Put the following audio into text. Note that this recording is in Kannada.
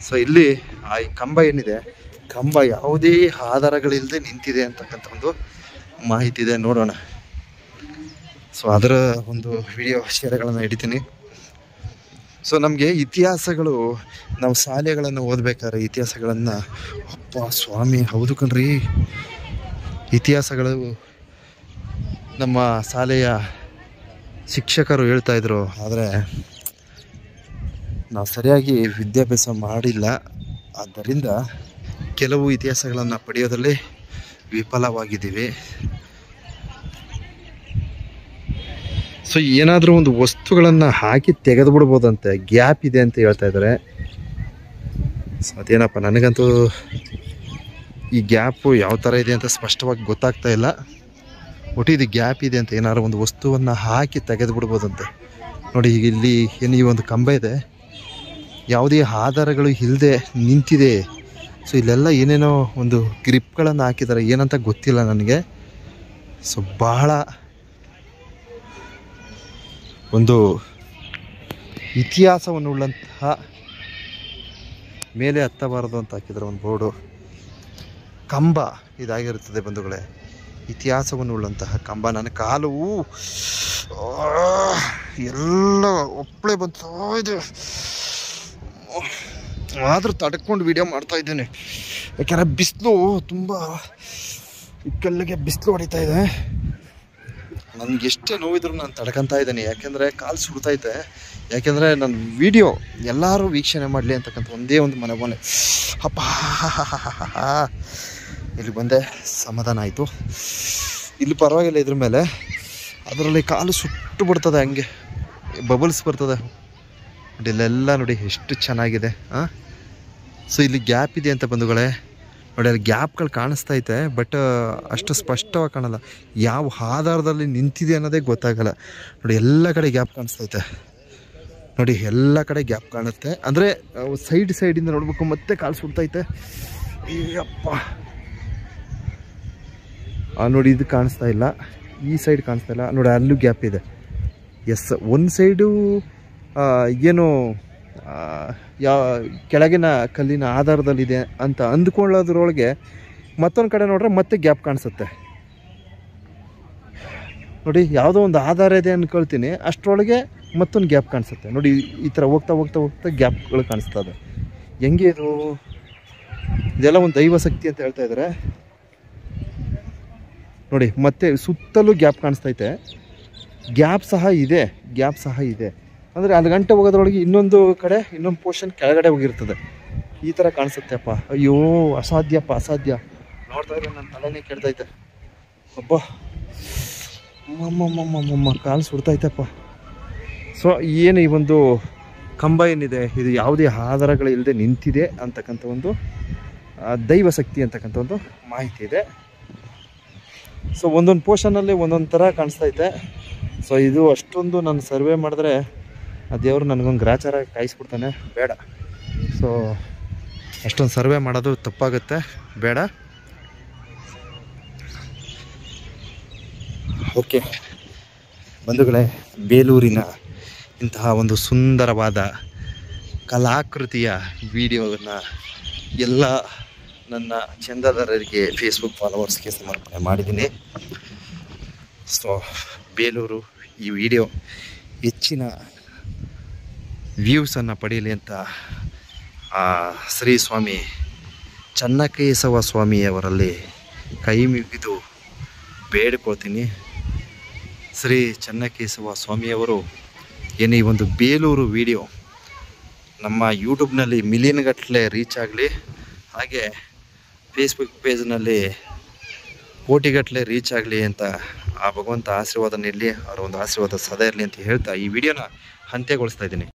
ಸೊ ಇಲ್ಲಿ ಈ ಕಂಬ ಏನಿದೆ, ಕಂಬ ಯಾವುದೇ ಆಧಾರಗಳಿಲ್ಲದೆ ನಿಂತಿದೆ ಅಂತಕ್ಕಂಥ ಒಂದು ಮಾಹಿತಿ ಇದೆ. ನೋಡೋಣ. ಸೊ ಅದರ ಒಂದು ವಿಡಿಯೋ ಶೇರ್ಗಳನ್ನು ಹಿಡಿತೀನಿ. ಸೊ ನಮಗೆ ಇತಿಹಾಸಗಳು, ನಾವು ಶಾಲೆಗಳನ್ನು ಓದಬೇಕಾದ್ರೆ ಇತಿಹಾಸಗಳನ್ನು, ಅಪ್ಪ ಸ್ವಾಮಿ ಹೌದು ಕಣ್ರಿ, ಇತಿಹಾಸಗಳು ನಮ್ಮ ಶಾಲೆಯ ಶಿಕ್ಷಕರು ಹೇಳ್ತಾಯಿದ್ರು. ಆದರೆ ನಾವು ಸರಿಯಾಗಿ ವಿದ್ಯಾಭ್ಯಾಸ ಮಾಡಿಲ್ಲ. ಆದ್ದರಿಂದ ಕೆಲವು ಇತಿಹಾಸಗಳನ್ನು ಪಡೆಯೋದ್ರಲ್ಲಿ ವಿಫಲವಾಗಿದ್ದೀವಿ. ಸೊ ಏನಾದರೂ ಒಂದು ವಸ್ತುಗಳನ್ನು ಹಾಕಿ ತೆಗೆದು ಬಿಡ್ಬೋದಂತೆ, ಗ್ಯಾಪ್ ಇದೆ ಅಂತ ಹೇಳ್ತಾ ಇದ್ದಾರೆ. ಸೊ ಅದೇನಪ್ಪ, ನನಗಂತೂ ಈ ಗ್ಯಾಪು ಯಾವ ಥರ ಇದೆ ಅಂತ ಸ್ಪಷ್ಟವಾಗಿ ಗೊತ್ತಾಗ್ತಾ ಇಲ್ಲ. ಒಟ್ಟು ಇದು ಗ್ಯಾಪ್ ಇದೆ ಅಂತ, ಏನಾದ್ರು ಒಂದು ವಸ್ತುವನ್ನು ಹಾಕಿ ತೆಗೆದು ಬಿಡ್ಬೋದಂತೆ. ನೋಡಿ ಈಗ ಇಲ್ಲಿ ಏನು, ಈ ಒಂದು ಕಂಬ ಇದೆ, ಯಾವುದೇ ಆಧಾರಗಳು ಇಲ್ಲದೆ ನಿಂತಿದೆ. ಸೊ ಇಲ್ಲೆಲ್ಲ ಏನೇನೋ ಒಂದು ಗ್ರಿಪ್ಗಳನ್ನು ಹಾಕಿದ್ದಾರೆ, ಏನಂತ ಗೊತ್ತಿಲ್ಲ ನನಗೆ. ಸೊ ಬಹಳ ಒಂದು ಇತಿಹಾಸವನ್ನು ಉಳ್ಳಂತಹ, ಮೇಲೆ ಹತ್ತಬಾರದು ಅಂತ ಹಾಕಿದ್ದಾರೆ ಒಂದು ಬೋರ್ಡು. ಕಂಬ ಇದಾಗಿರುತ್ತದೆ ಬಂಧುಗಳೇ, ಇತಿಹಾಸವನ್ನು ಉಳ್ಳಂತಹ ಕಂಬ. ನನ್ನ ಕಾಲು ಎಲ್ಲ ಒಪ್ಪಳೆ ಬಂತು ಇದೆ, ಆದರೂ ತಡ್ಕೊಂಡು ವಿಡಿಯೋ ಮಾಡ್ತಾ ಇದ್ದೇನೆ. ಯಾಕೆಂದರೆ ಬಿಸಿಲು ತುಂಬ, ಕಲ್ಲಿಗೆ ಬಿಸಿಲು ಹೊಡಿತಾ ಇದೆ. ನನಗೆ ಎಷ್ಟೇ ನೋವಿದ್ರು ನಾನು ತಡ್ಕೊತಾ ಇದ್ದೇನೆ, ಯಾಕೆಂದರೆ ಕಾಲು ಸುಡ್ತೈತೆ. ಯಾಕೆಂದರೆ ನನ್ನ ವಿಡಿಯೋ ಎಲ್ಲರೂ ವೀಕ್ಷಣೆ ಮಾಡಲಿ ಅಂತಕ್ಕಂಥ ಒಂದೇ ಒಂದು ಮನೆ. ಅಪ್ಪ ಇಲ್ಲಿ ಬಂದೆ, ಸಮಾಧಾನ ಆಯಿತು. ಇಲ್ಲಿ ಪರವಾಗಿಲ್ಲ, ಇದ್ರ ಮೇಲೆ ಅದರಲ್ಲಿ ಕಾಲು ಸುಟ್ಟು ಬಿಡ್ತದೆ, ಹಂಗೆ ಬಬಲ್ಸ್ ಬರ್ತದೆ. ನೋಡಿ ಇಲ್ಲೆಲ್ಲ ನೋಡಿ ಎಷ್ಟು ಚೆನ್ನಾಗಿದೆ. ಸೊ ಇಲ್ಲಿ ಗ್ಯಾಪ್ ಇದೆ ಅಂತ ಬಂಧುಗಳೇ. ನೋಡಿ ಅಲ್ಲಿ ಗ್ಯಾಪ್ಗಳು ಕಾಣಿಸ್ತೈತೆ, ಬಟ್ ಅಷ್ಟು ಸ್ಪಷ್ಟವಾಗಿ ಕಾಣಲ್ಲ. ಯಾವ ಆಧಾರದಲ್ಲಿ ನಿಂತಿದೆ ಅನ್ನೋದೇ ಗೊತ್ತಾಗಲ್ಲ. ನೋಡಿ ಎಲ್ಲ ಕಡೆ ಗ್ಯಾಪ್ ಕಾಣಿಸ್ತೈತೆ. ನೋಡಿ ಎಲ್ಲ ಕಡೆ ಗ್ಯಾಪ್ ಕಾಣುತ್ತೆ, ಅಂದರೆ ಸೈಡಿಂದ ನೋಡ್ಬೇಕು. ಮತ್ತೆ ಕಾಲು ಸುಡ್ತೈತೆ. ಅಯ್ಯಪ್ಪ, ನೋಡಿ ಇದು ಕಾಣಿಸ್ತಾ ಇಲ್ಲ, ಈ ಸೈಡ್ ಕಾಣಿಸ್ತಾ ಇಲ್ಲ. ನೋಡಿ ಅಲ್ಲೂ ಗ್ಯಾಪ್ ಇದೆ. ಎಸ್, ಒಂದು ಸೈಡು ಏನು ಕೆಳಗಿನ ಕಲ್ಲಿನ ಆಧಾರದಲ್ಲಿದೆ ಅಂತ ಅಂದ್ಕೊಳ್ಳೋದ್ರೊಳಗೆ ಮತ್ತೊಂದು ಕಡೆ ನೋಡ್ರೆ ಮತ್ತೆ ಗ್ಯಾಪ್ ಕಾಣಿಸುತ್ತೆ. ನೋಡಿ ಯಾವುದೋ ಒಂದು ಆಧಾರ ಇದೆ ಅಂದ್ಕೊಳ್ತೀನಿ, ಅಷ್ಟರೊಳಗೆ ಮತ್ತೊಂದು ಗ್ಯಾಪ್ ಕಾಣಿಸುತ್ತೆ. ನೋಡಿ ಈ ಥರ ಹೋಗ್ತಾ ಗ್ಯಾಪ್ಗಳು ಕಾಣಿಸ್ತದೆ. ಹೆಂಗೆ ಇದು? ಇದೆಲ್ಲ ಒಂದು ದೈವ ಶಕ್ತಿ ಅಂತ ಹೇಳ್ತಾ ಇದ್ದಾರೆ. ನೋಡಿ ಮತ್ತೆ ಸುತ್ತಲೂ ಗ್ಯಾಪ್ ಕಾಣಿಸ್ತೈತೆ. ಗ್ಯಾಪ್ ಸಹ ಇದೆ. ಅಂದರೆ ಅಲ್ಲಿ ಗಂಟೆ ಹೋಗೋದ್ರೊಳಗೆ ಇನ್ನೊಂದು ಕಡೆ ಇನ್ನೊಂದು ಪೋರ್ಷನ್ ಕೆಳಗಡೆ ಹೋಗಿರ್ತದೆ. ಈ ಥರ ಕಾಣಿಸುತ್ತೆಪ್ಪ. ಅಯ್ಯೋ, ಅಸಾಧ್ಯ. ನೋಡ್ತಾ ಇದ್ರೆ ನನ್ನ ತಲೆನೇ ಕೆಡ್ತೈತೆ. ಅಬ್ಬ, ಕಾಲು ಸುಡ್ತೈತೆಪ್ಪ. ಸೊ ಏನು ಈ ಒಂದು ಕಂಬ ಏನಿದೆ, ಇದು ಯಾವುದೇ ಆಧಾರಗಳಿಲ್ಲದೆ ನಿಂತಿದೆ ಅಂತಕ್ಕಂಥ ಒಂದು ದೈವ ಶಕ್ತಿ ಅಂತಕ್ಕಂಥ ಒಂದು ಮಾಹಿತಿ ಇದೆ. ಸೊ ಒಂದೊಂದು ಪೋರ್ಷನಲ್ಲಿ ಒಂದೊಂದು ಥರ ಕಾಣಿಸ್ತೈತೆ. ಸೊ ಇದು ಅಷ್ಟೊಂದು ನಾನು ಸರ್ವೆ ಮಾಡಿದ್ರೆ ಆ ದೇವರು ನನಗೊಂದು ಗ್ರಾಚಾರ ಕಾಯಿಸ್ಬಿಡ್ತಾನೆ, ಬೇಡ. ಸೊ ಅಷ್ಟೊಂದು ಸರ್ವೆ ಮಾಡೋದು ತಪ್ಪಾಗುತ್ತೆ, ಬೇಡ. ಓಕೆ ಬಂಧುಗಳೇ, ಬೇಲೂರಿನ ಇಂತಹ ಒಂದು ಸುಂದರವಾದ ಕಲಾಕೃತಿಯ ವಿಡಿಯೋವನ್ನು ಎಲ್ಲ ನನ್ನ ಚಂದಾದಾರರಿಗೆ, ಫೇಸ್ಬುಕ್ ಫಾಲೋವರ್ಸ್ಗೆ ಸಮರ್ಪಣೆ ಮಾಡಿದ್ದೀನಿ. ಸೊ ಬೇಲೂರು ಈ ವಿಡಿಯೋ ಹೆಚ್ಚಿನ ವ್ಯೂಸನ್ನು ಪಡೀಲಿ ಅಂತ ಶ್ರೀ ಸ್ವಾಮಿ ಚನ್ನಕೇಶವ ಸ್ವಾಮಿಯವರಲ್ಲಿ ಕೈ ಮುಗಿದು ಬೇಡಿಕೊಳ್ತೀನಿ. ಶ್ರೀ ಚನ್ನಕೇಶವ ಸ್ವಾಮಿಯವರು ಏನು ಈ ಒಂದು ಬೇಲೂರು ವಿಡಿಯೋ ನಮ್ಮ ಯೂಟ್ಯೂಬ್ನಲ್ಲಿ ಮಿಲಿಯನ್ಗಟ್ಟಲೆ ರೀಚ್ ಆಗಲಿ, ಹಾಗೆ ಫೇಸ್ಬುಕ್ ಪೇಜ್ನಲ್ಲಿ ಕೋಟಿಗಟ್ಟಲೆ ರೀಚ್ ಆಗಲಿ ಅಂತ ಆ ಭಗವಂತ ಆಶೀರ್ವಾದ ನೀಡಲಿ, ಅವರ ಒಂದು ಆಶೀರ್ವಾದ ಸದಾ ಇರಲಿ ಅಂತ ಹೇಳ್ತಾ ಈ ವಿಡಿಯೋನ ಅಂತ್ಯಗೊಳಿಸ್ತಾ ಇದ್ದೀನಿ.